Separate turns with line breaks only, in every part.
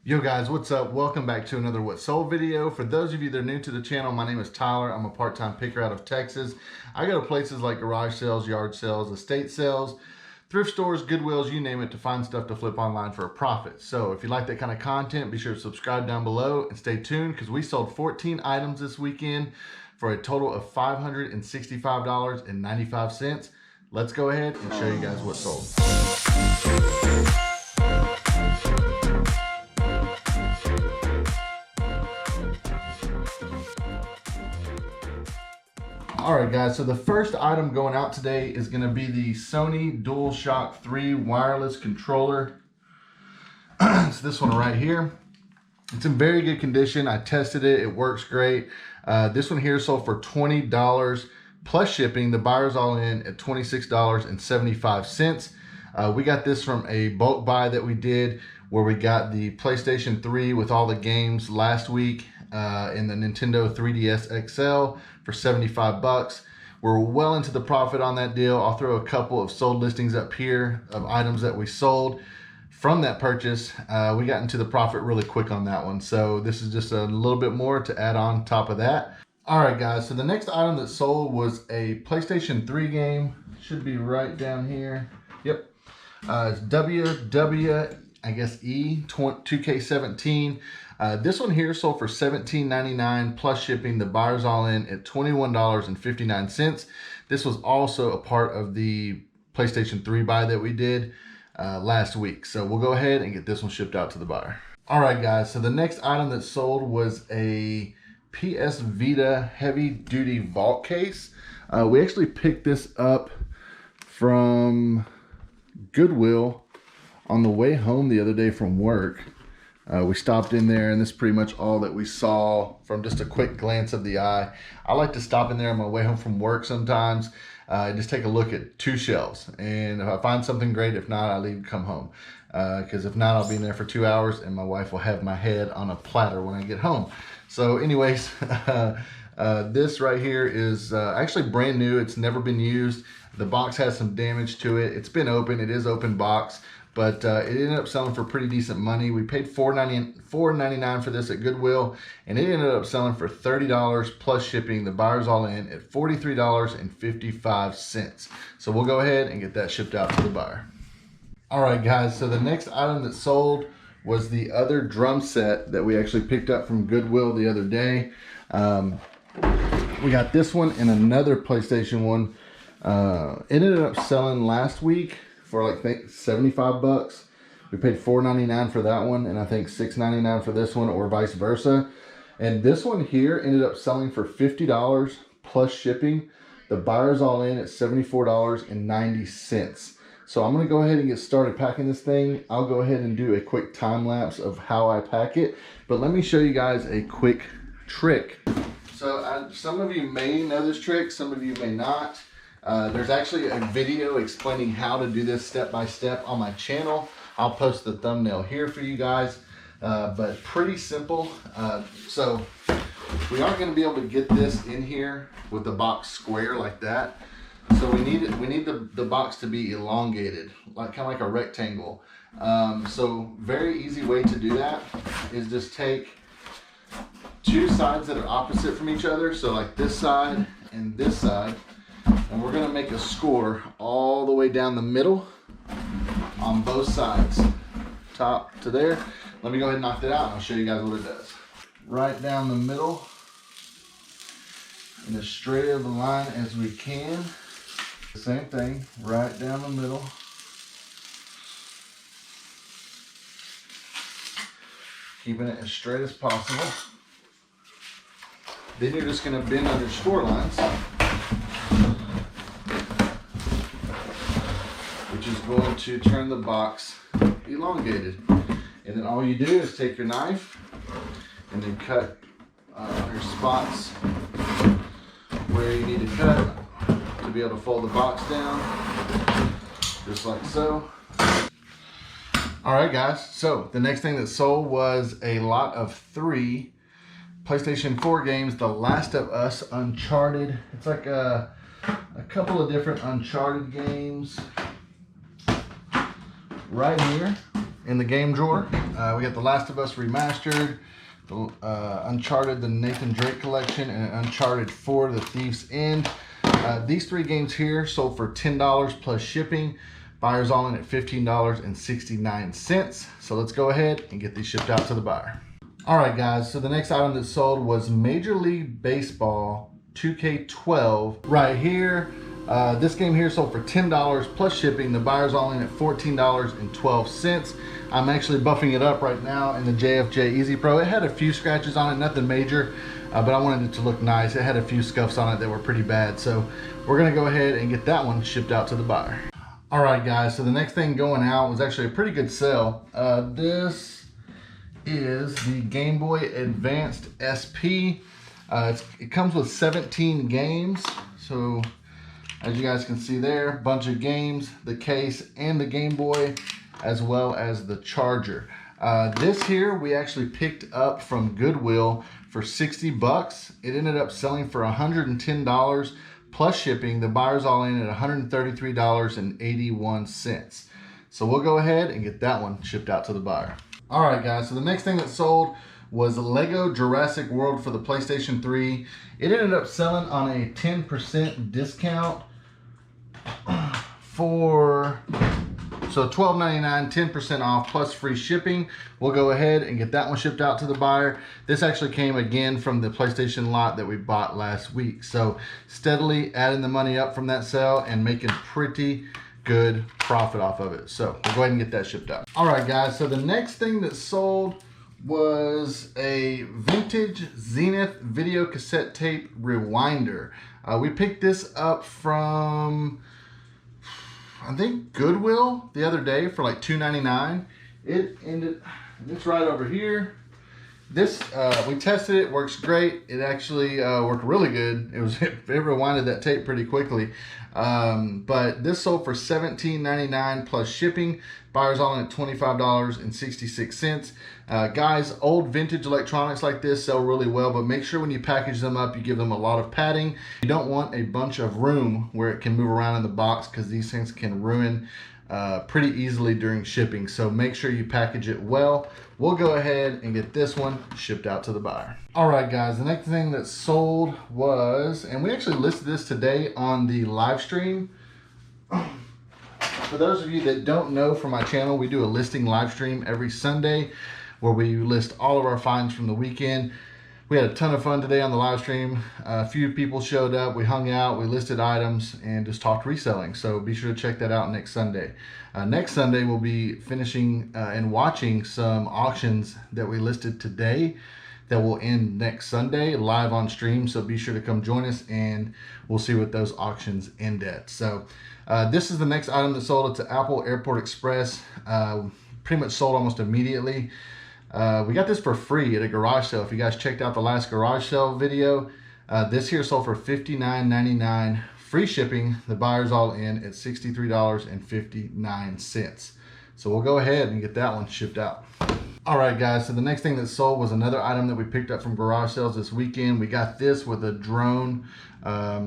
Yo guys, what's up? Welcome back to another What Sold video. For those of you that are new to the channel, my name is Tyler. I'm a part-time picker out of Texas. I go to places like garage sales, yard sales, estate sales, thrift stores, Goodwills, you name it, to find stuff to flip online for a profit. So if you like that kind of content, be sure to subscribe down below and stay tuned because we sold 14 items this weekend for a total of $565.95. Let's go ahead and show you guys what sold. Alright guys, so the first item going out today is going to be the Sony DualShock 3 wireless controller. It's this one right here. It's in very good condition. I tested it. It works great. This one here sold for $20 plus shipping. The buyer's all in at $26.75. We got this from a bulk buy that we did where we got the PlayStation 3 with all the games last week in the Nintendo 3DS XL for 75 bucks. We're well into the profit on that deal. I'll throw a couple of sold listings up here of items that we sold from that purchase. We got into the profit really quick on that one. So this is just a little bit more to add on top of that. All right guys, so the next item that sold was a PlayStation 3 game. Should be right down here. Yep. It's E2K17. This one here sold for $17.99 plus shipping. The buyer's all in at $21.59. This was also a part of the PlayStation 3 buy that we did last week. So we'll go ahead and get this one shipped out to the buyer. All right guys, so the next item that sold was a PS Vita heavy duty vault case. We actually picked this up from Goodwill on the way home the other day from work. We stopped in there and this is pretty much all that we saw from just a quick glance of the eye. I like to stop in there on my way home from work sometimes and just take a look at two shelves. And if I find something great, if not, I leave and come home. Because if not, I'll be in there for 2 hours and my wife will have my head on a platter when I get home. So anyways, this right here is actually brand new. It's never been used. The box has some damage to it. It's been open. It is open box. But it ended up selling for pretty decent money. We paid $4.99 for this at Goodwill, and it ended up selling for $30 plus shipping. The buyer's all in at $43.55. So we'll go ahead and get that shipped out to the buyer. All right, guys. So the next item that sold was the other drum set that we actually picked up from Goodwill the other day. We got this one and another PlayStation one. It ended up selling last week for like, I think, 75 bucks. We paid $4.99 for that one, and I think $6.99 for this one, or vice versa. And this one here ended up selling for $50 plus shipping. The buyer's all in at $74.90. So I'm gonna go ahead and get started packing this thing. I'll go ahead and do a quick time lapse of how I pack it, but let me show you guys a quick trick. So some of you may know this trick, some of you may not. There's actually a video explaining how to do this step by step on my channel. I'll post the thumbnail here for you guys, but pretty simple. So we aren't going to be able to get this in here with the box square like that. So we need the box to be elongated, like kind of like a rectangle. So very easy way to do that is just take two sides that are opposite from each other. So like this side and this side. And we're gonna make a score all the way down the middle on both sides, top to there. Let me go ahead and knock that out and I'll show you guys what it does. Right down the middle in as straight of a line as we can. Same thing, right down the middle. Keeping it as straight as possible. Then you're just gonna bend on your score lines, which is going to turn the box elongated. And then all you do is take your knife and then cut your spots where you need to cut to be able to fold the box down, just like so. All right guys, so the next thing that sold was a lot of 3 PlayStation 4 games, The Last of Us, Uncharted. It's like a couple of different Uncharted games right here. in the game drawer, we got The Last of Us Remastered, the Uncharted, the Nathan Drake collection, and Uncharted 4, The Thief's End. These 3 games here sold for $10 plus shipping. Buyers all in at $15.69. So let's go ahead and get these shipped out to the buyer. All right, guys, so the next item that sold was Major League Baseball 2K12 right here. This game here sold for $10 plus shipping. The buyer's all in at $14.12. I'm actually buffing it up right now in the JFJ Easy Pro. It had a few scratches on it, nothing major, but I wanted it to look nice. It had a few scuffs on it that were pretty bad. So we're gonna go ahead and get that one shipped out to the buyer. All right, guys, so the next thing going out was actually a pretty good sale. This is the Game Boy Advanced SP. It comes with 17 games. So as you guys can see there, a bunch of games, the case and the Game Boy, as well as the charger. This here we actually picked up from Goodwill for 60 bucks. It ended up selling for $110 plus shipping. The buyer's all in at $133.81. So we'll go ahead and get that one shipped out to the buyer. All right, guys, so the next thing that sold was Lego Jurassic World for the PlayStation 3. It ended up selling on a 10% discount for $12.99, 10% off plus free shipping. We'll go ahead and get that one shipped out to the buyer. This actually came again from the PlayStation lot that we bought last week. So steadily adding the money up from that sale and making pretty good profit off of it. So we'll go ahead and get that shipped out. All right, guys, so the next thing that sold was a vintage Zenith video cassette tape rewinder. We picked this up from, I think, Goodwill the other day for like $2.99. It's right over here. This we tested it, works great. It actually worked really good. It rewinded that tape pretty quickly. But this sold for $17.99 plus shipping. Buyers all in at $25.66. Guys, old vintage electronics like this sell really well, but make sure when you package them up, you give them a lot of padding. You don't want a bunch of room where it can move around in the box, because these things can ruin pretty easily during shipping. So make sure you package it well. We'll go ahead and get this one shipped out to the buyer. All right, guys, the next thing that sold was, and we actually listed this today on the live stream. For those of you that don't know, from my channel, we do a listing live stream every Sunday where we list all of our finds from the weekend. We had a ton of fun today on the live stream. A few people showed up, we hung out, we listed items, and just talked reselling. So be sure to check that out next Sunday. Next Sunday, we'll be finishing and watching some auctions that we listed today that will end next Sunday live on stream. So be sure to come join us and we'll see what those auctions end at. So this is the next item that sold. It's an Apple Airport Express. Pretty much sold almost immediately. We got this for free at a garage sale. If you guys checked out the last garage sale video, this here sold for $59.99, free shipping. The buyer's all in at $63.59. So we'll go ahead and get that one shipped out. All right, guys, so the next thing that sold was another item that we picked up from garage sales this weekend. We got this with a drone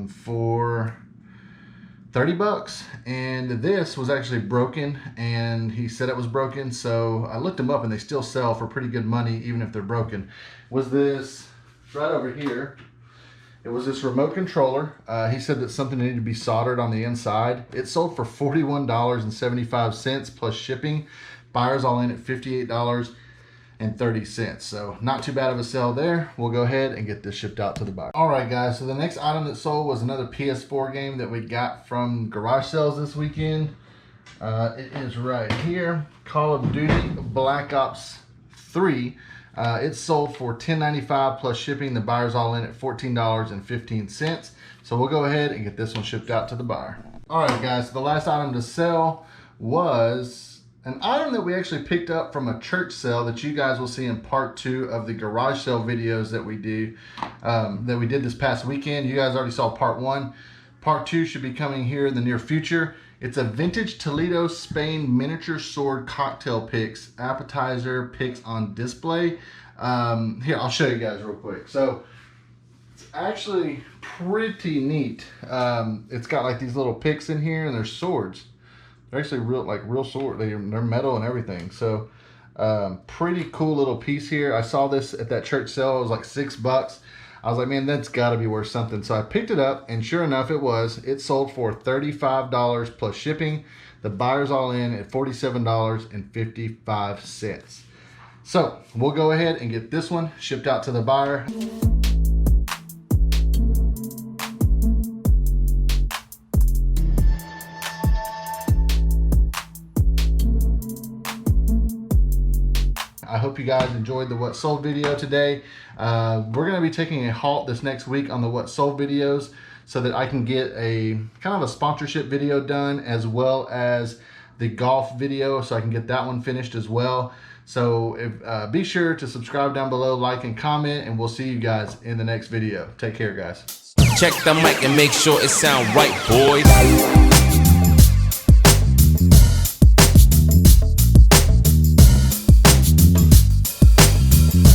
for 30 bucks, and this was actually broken, and he said it was broken, so I looked them up and they still sell for pretty good money even if they're broken. Was this right over here? It was this remote controller. He said that something needed to be soldered on the inside. It sold for $41.75 plus shipping. Buyers all in at $58.30. So not too bad of a sale there. We'll go ahead and get this shipped out to the buyer. All right, guys, so the next item that sold was another PS4 game that we got from garage sales this weekend. It is right here, Call of Duty Black Ops 3. It sold for $10.95 plus shipping. The buyer's all in at $14.15. So we'll go ahead and get this one shipped out to the buyer. All right, guys, so the last item to sell was an item that we actually picked up from a church sale that you guys will see in part 2 of the garage sale videos that we did this past weekend. You guys already saw part 1. Part 2 should be coming here in the near future. It's a vintage Toledo, Spain miniature sword cocktail picks, appetizer picks on display. Here, I'll show you guys real quick. So it's actually pretty neat. It's got like these little picks in here and there's swords. They're actually real sword. They're metal and everything. So pretty cool little piece here. I saw this at that church sale. It was like $6. I was like, man, that's got to be worth something. So I picked it up, and sure enough, it was. It sold for $35 plus shipping. The buyer's all in at $47.55. So we'll go ahead and get this one shipped out to the buyer. I hope you guys enjoyed the what sold video today. We're going to be taking a halt this next week on the what sold videos so that I can get a kind of a sponsorship video done, as well as the golf video, so I can get that one finished as well. So be sure to subscribe down below, like and comment, and we'll see you guys in the next video. Take care, guys.
Check the mic and make sure it sound right, boys.